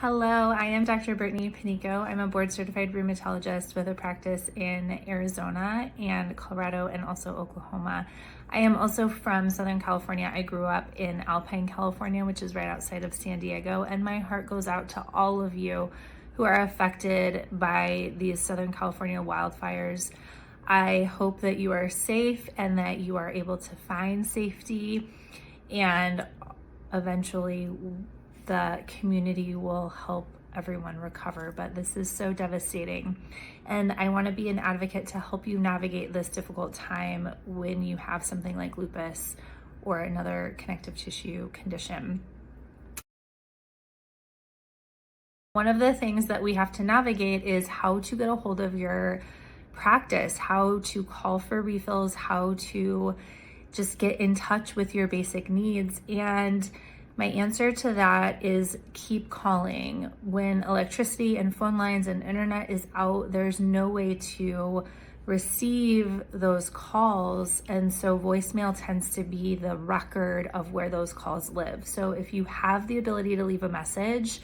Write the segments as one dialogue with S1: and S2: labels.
S1: Hello, I am Dr. Brittany Panico. I'm a board-certified rheumatologist with a practice in Arizona and Colorado and also Oklahoma. I am also from Southern California. I grew up in Alpine, California, which is right outside of San Diego, and my heart goes out to all of you who are affected by these Southern California wildfires. I hope that you are safe and that you are able to find safety, and eventually the community will help everyone recover. But this is so devastating, and I want to be an advocate to help you navigate this difficult time when you have something like lupus or another connective tissue condition. One of the things that we have to navigate is how to get a hold of your practice, how to call for refills, how to just get in touch with your basic needs. And my answer to that is keep calling. When electricity and phone lines and internet is out, there's no way to receive those calls. And so voicemail tends to be the record of where those calls live. So if you have the ability to leave a message,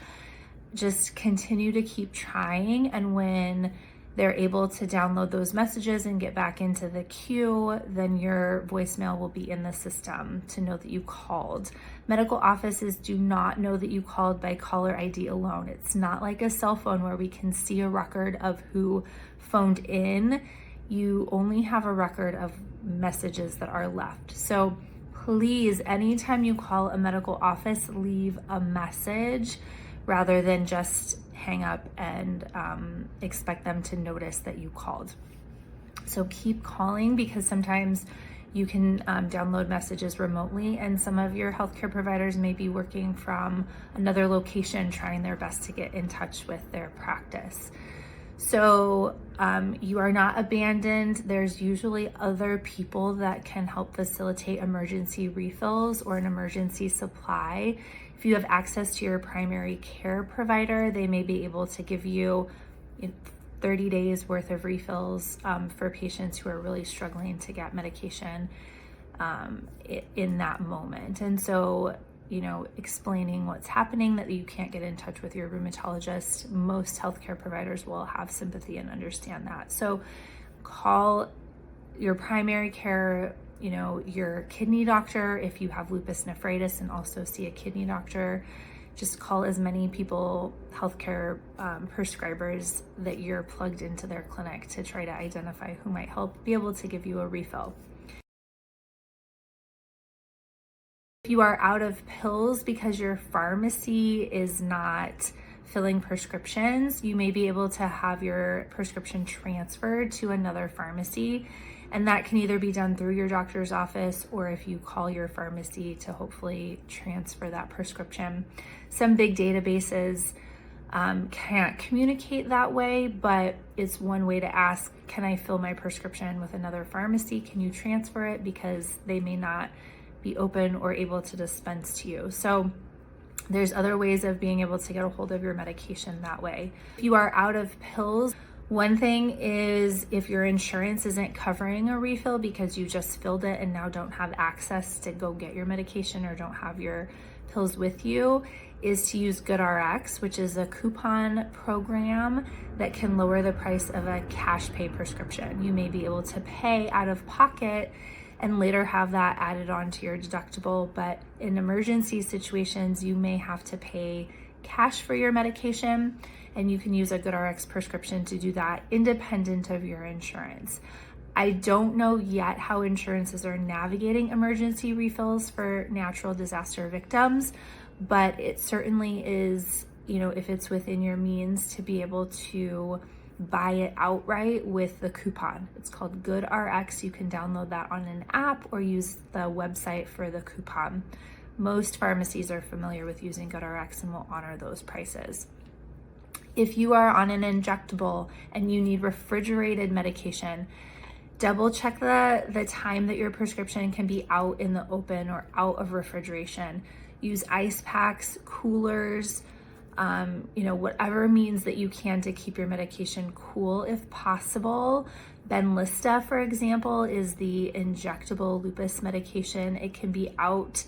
S1: just continue to keep trying. And when they're able to download those messages and get back into the queue, then your voicemail will be in the system to know that you called. Medical offices do not know that you called by caller ID alone. It's not like a cell phone where we can see a record of who phoned in. You only have a record of messages that are left. So please, anytime you call a medical office, leave a message rather than just hang up and expect them to notice that you called. So keep calling, because sometimes you can download messages remotely, and some of your healthcare providers may be working from another location trying their best to get in touch with their practice. So you are not abandoned. There's usually other people that can help facilitate emergency refills or an emergency supply. If you have access to your primary care provider, they may be able to give you 30 days worth of refills for patients who are really struggling to get medication in that moment. And so, explaining what's happening, that you can't get in touch with your rheumatologist, most healthcare providers will have sympathy and understand that. So call your primary care, your kidney doctor if you have lupus nephritis, and also see a kidney doctor. Just call as many people, healthcare prescribers, that you're plugged into their clinic to try to identify who might be able to give you a refill. If you are out of pills because your pharmacy is not filling prescriptions, you may be able to have your prescription transferred to another pharmacy. And that can either be done through your doctor's office, or if you call your pharmacy to hopefully transfer that prescription. Some big databases can't communicate that way, but it's one way to ask, can I fill my prescription with another pharmacy? Can you transfer it? Because they may not be open or able to dispense to you. So there's other ways of being able to get a hold of your medication that way. If you are out of pills, one thing is, if your insurance isn't covering a refill because you just filled it and now don't have access to go get your medication or don't have your pills with you, is to use GoodRx, which is a coupon program that can lower the price of a cash pay prescription. You may be able to pay out of pocket and later have that added on to your deductible, but in emergency situations, you may have to pay cash for your medication, and you can use a GoodRx prescription to do that independent of your insurance. I don't know yet how insurances are navigating emergency refills for natural disaster victims, but it certainly is, if it's within your means, to be able to buy it outright with the coupon. It's called GoodRx. You can download that on an app or use the website for the coupon. Most pharmacies are familiar with using GoodRx and will honor those prices. If you are on an injectable and you need refrigerated medication, double check the time that your prescription can be out in the open or out of refrigeration. Use ice packs, coolers, whatever means that you can to keep your medication cool if possible. Benlysta, for example, is the injectable lupus medication. It can be out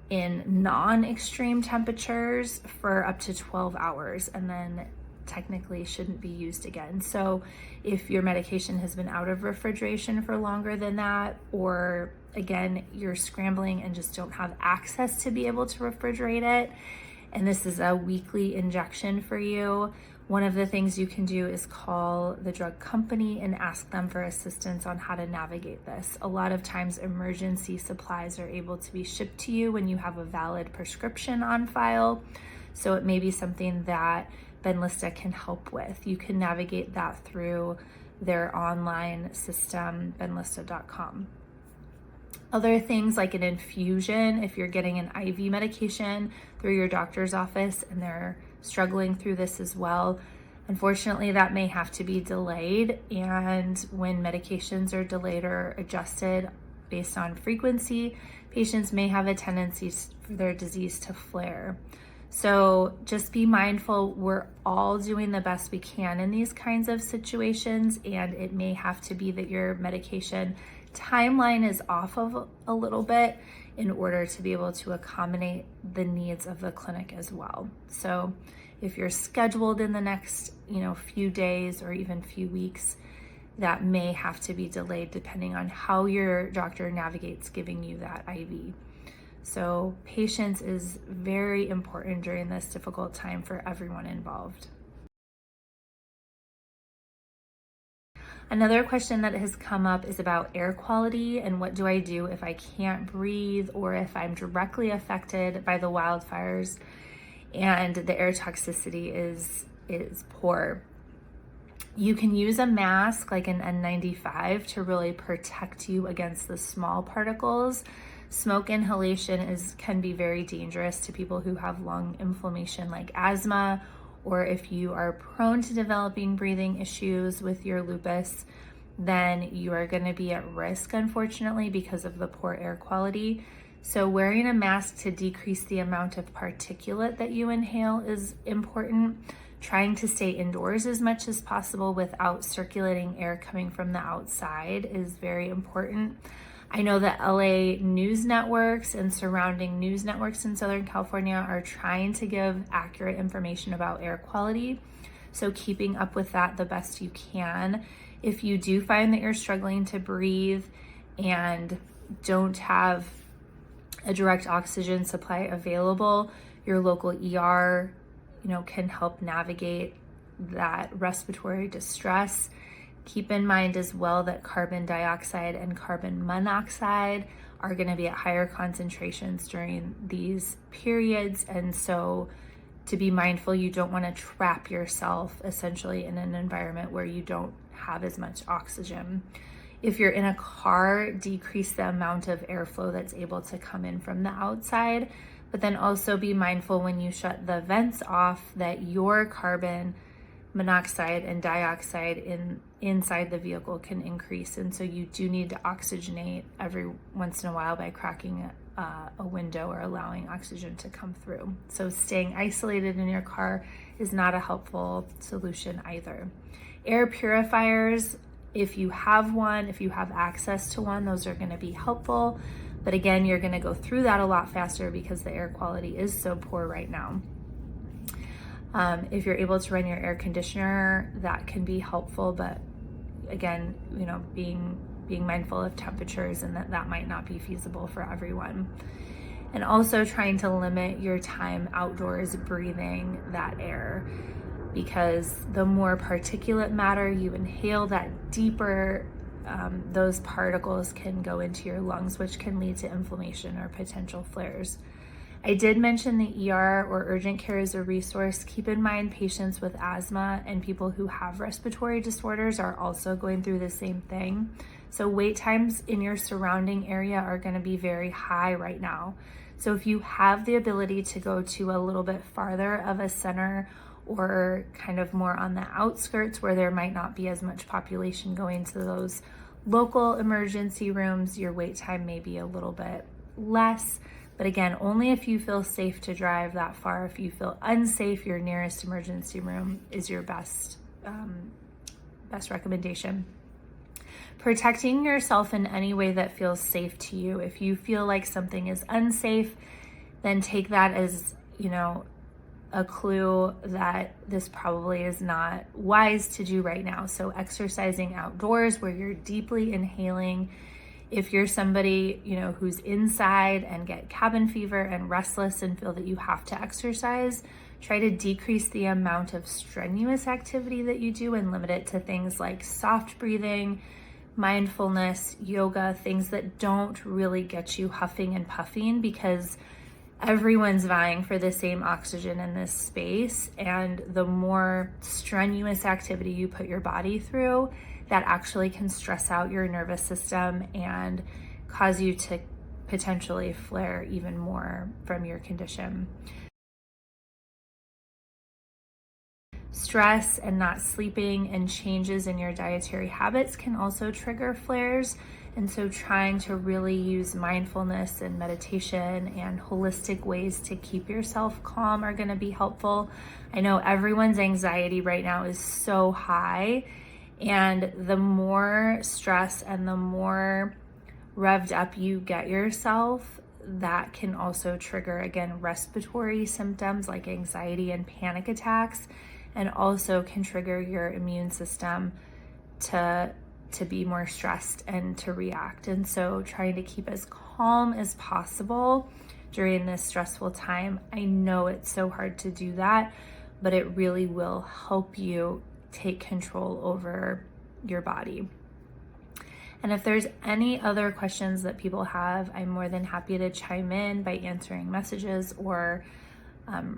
S1: in non-extreme temperatures for up to 12 hours and then technically shouldn't be used again. So if your medication has been out of refrigeration for longer than that, or again, you're scrambling and just don't have access to be able to refrigerate it, and this is a weekly injection for you, one of the things you can do is call the drug company and ask them for assistance on how to navigate this. A lot of times emergency supplies are able to be shipped to you when you have a valid prescription on file. So it may be something that Benlysta can help with. You can navigate that through their online system, benlysta.com. Other things like an infusion, if you're getting an IV medication through your doctor's office and they're struggling through this as well, unfortunately that may have to be delayed. And when medications are delayed or adjusted based on frequency, patients may have a tendency for their disease to flare. So just be mindful, we're all doing the best we can in these kinds of situations, and it may have to be that your medication timeline is off of a little bit in order to be able to accommodate the needs of the clinic as well. So if you're scheduled in the next, few days or even few weeks, that may have to be delayed depending on how your doctor navigates giving you that IV. So patience is very important during this difficult time for everyone involved. Another question that has come up is about air quality and what do I do if I can't breathe or if I'm directly affected by the wildfires and the air toxicity is poor. You can use a mask like an N95 to really protect you against the small particles. Smoke inhalation can be very dangerous to people who have lung inflammation like asthma, or if you are prone to developing breathing issues with your lupus, then you are going to be at risk, unfortunately, because of the poor air quality. So wearing a mask to decrease the amount of particulate that you inhale is important. Trying to stay indoors as much as possible without circulating air coming from the outside is very important. I know that LA news networks and surrounding news networks in Southern California are trying to give accurate information about air quality. So keeping up with that the best you can. If you do find that you're struggling to breathe and don't have a direct oxygen supply available, your local ER, can help navigate that respiratory distress. Keep in mind as well that carbon dioxide and carbon monoxide are going to be at higher concentrations during these periods. And so to be mindful, you don't want to trap yourself essentially in an environment where you don't have as much oxygen. If you're in a car, decrease the amount of airflow that's able to come in from the outside, but then also be mindful when you shut the vents off that your carbon monoxide and dioxide inside the vehicle can increase. And so you do need to oxygenate every once in a while by cracking a window or allowing oxygen to come through. So staying isolated in your car is not a helpful solution either. Air purifiers, if you have one, if you have access to one, those are going to be helpful. But again, you're going to go through that a lot faster because the air quality is so poor right now. If you're able to run your air conditioner, that can be helpful, but again, being mindful of temperatures and that might not be feasible for everyone. And also trying to limit your time outdoors breathing that air, because the more particulate matter you inhale, that deeper those particles can go into your lungs, which can lead to inflammation or potential flares. I did mention the ER or urgent care as a resource. Keep in mind patients with asthma and people who have respiratory disorders are also going through the same thing. So wait times in your surrounding area are going to be very high right now. So if you have the ability to go to a little bit farther of a center or kind of more on the outskirts where there might not be as much population going to those local emergency rooms, your wait time may be a little bit less. But again, only if you feel safe to drive that far. If you feel unsafe, your nearest emergency room is your best recommendation. Protecting yourself in any way that feels safe to you. If you feel like something is unsafe, then take that as, a clue that this probably is not wise to do right now. So exercising outdoors where you're deeply inhaling. If you're somebody, who's inside and get cabin fever and restless and feel that you have to exercise, try to decrease the amount of strenuous activity that you do and limit it to things like soft breathing, mindfulness, yoga, things that don't really get you huffing and puffing, because everyone's vying for the same oxygen in this space. And the more strenuous activity you put your body through, that actually can stress out your nervous system and cause you to potentially flare even more from your condition. Stress and not sleeping and changes in your dietary habits can also trigger flares. And so trying to really use mindfulness and meditation and holistic ways to keep yourself calm are going to be helpful. I know everyone's anxiety right now is so high, and the more stress and the more revved up you get yourself, that can also trigger, again, respiratory symptoms like anxiety and panic attacks, and also can trigger your immune system to be more stressed and to react. And so trying to keep as calm as possible during this stressful time. I know it's so hard to do that, but it really will help you take control over your body. And if there's any other questions that people have, I'm more than happy to chime in by answering messages or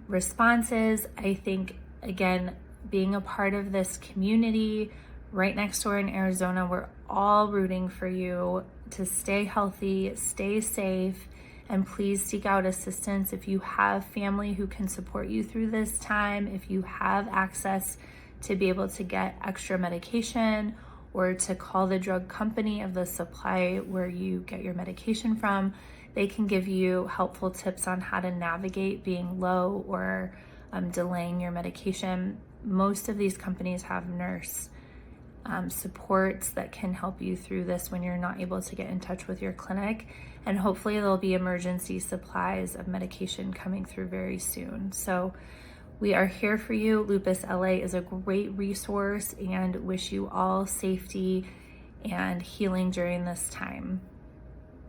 S1: responses. I think, again, being a part of this community right next door in Arizona, we're all rooting for you to stay healthy, stay safe, and please seek out assistance if you have family who can support you through this time, if you have access to be able to get extra medication or to call the drug company of the supply where you get your medication from. They can give you helpful tips on how to navigate being low or delaying your medication. Most of these companies have nurse supports that can help you through this when you're not able to get in touch with your clinic. And hopefully there'll be emergency supplies of medication coming through very soon. So we are here for you. Lupus LA is a great resource, and wish you all safety and healing during this time.